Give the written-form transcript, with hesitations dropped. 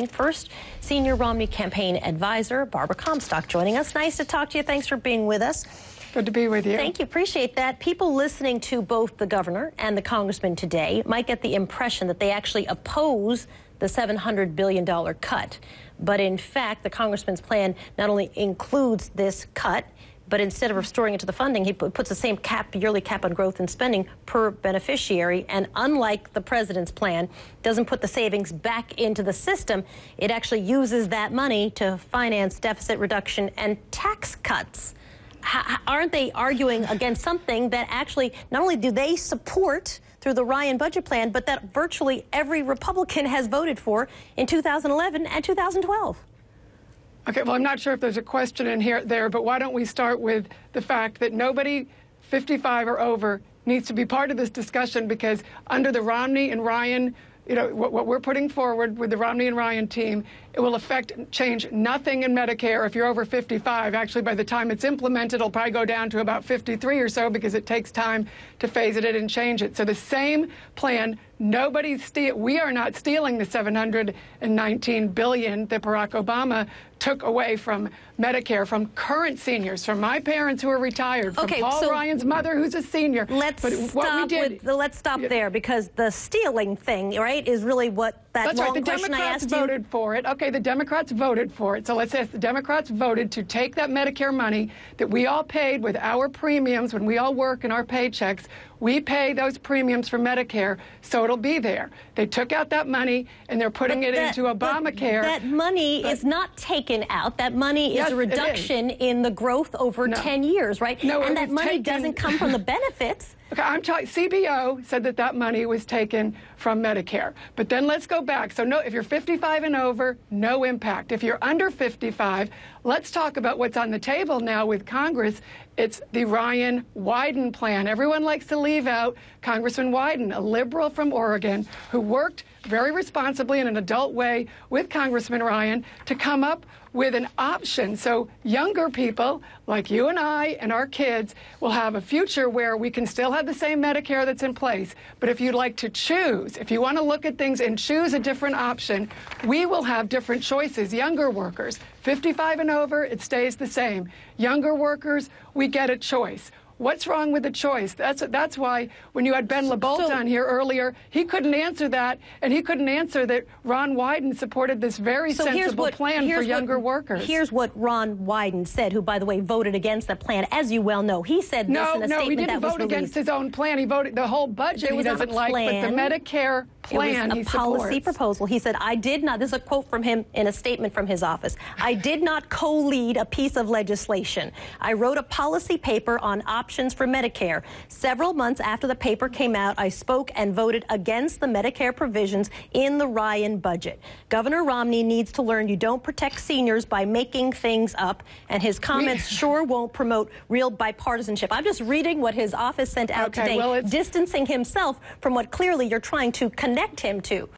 First, senior Romney campaign advisor, Barbara Comstock, joining us. Nice to talk to you. Thanks for being with us. Good to be with you. Thank you. Appreciate that. People listening to both the governor and the congressman today might get the impression that they actually oppose the $700 billion cut. But in fact, the congressman's plan not only includes this cut, but instead of restoring it to the funding, he puts the same yearly cap on growth and spending per beneficiary. And unlike the president's plan, doesn't put the savings back into the system. It actually uses that money to finance deficit reduction and tax cuts. Aren't they arguing against something that actually not only do they support through the Ryan budget plan, but that virtually every Republican has voted for in 2011 and 2012? Okay, well, I'm not sure if there's a question in there, but why don't we start with the fact that nobody 55 or over needs to be part of this discussion, because under the Romney and Ryan, what we're putting forward with the Romney and Ryan team, it will change nothing in Medicare if you're over 55. Actually, by the time it's implemented, it'll probably go down to about 53 or so, because it takes time to phase it in and change it. So the same plan, we are not stealing the $719 billion that Barack Obama took away from Medicare, from current seniors, from my parents who are retired, from Paul Ryan's mother who's a senior. Let's stop there, because the stealing thing, right, is really what that long question I asked you. The Democrats voted for it. Okay, the Democrats voted for it. So let's say if the Democrats voted to take that Medicare money that we all paid with our premiums when we all work in our paychecks, we pay those premiums for Medicare, so it'll be there. They took out that money, and they're putting it into Obamacare. That money is not taken out. That money is a reduction in the growth over 10 years, right? No, and that money doesn't come from the benefits. Okay, CBO said that money was taken from Medicare. But then let's go back. So no, if you're 55 and over, no impact. If you're under 55, let's talk about what's on the table now with Congress. It's the Ryan-Wyden plan. Everyone likes to leave out Congressman Wyden, a liberal from Oregon, who worked very responsibly in an adult way with Congressman Ryan to come up with an option. So younger people like you and I and our kids will have a future where we can still have the same Medicare that's in place. But if you'd like to choose, if you want to look at things and choose a different option, we will have different choices. Younger workers, 55 and over, it stays the same. Younger workers, we get a choice. What's wrong with the choice? That's why when you had Ben LaBolt on here earlier, he couldn't answer that, and he couldn't answer that Ron Wyden supported this very sensible plan for younger workers. Here's what Ron Wyden said, who, by the way, voted against the plan, as you well know. He said this in a statement that was released. No, he didn't vote against his own plan. He voted the whole budget he doesn't like, but the Medicare plan he supports. It was a policy proposal. He said, I did not, this is a quote from him in a statement from his office, I did not co-lead a piece of legislation. I wrote a policy paper on options for Medicare. Several months after the paper came out, I spoke and voted against the Medicare provisions in the Ryan budget. Governor Romney needs to learn you don't protect seniors by making things up, and his comments sure won't promote real bipartisanship. I'm just reading what his office sent out today, distancing himself from what clearly you're trying to connect him to.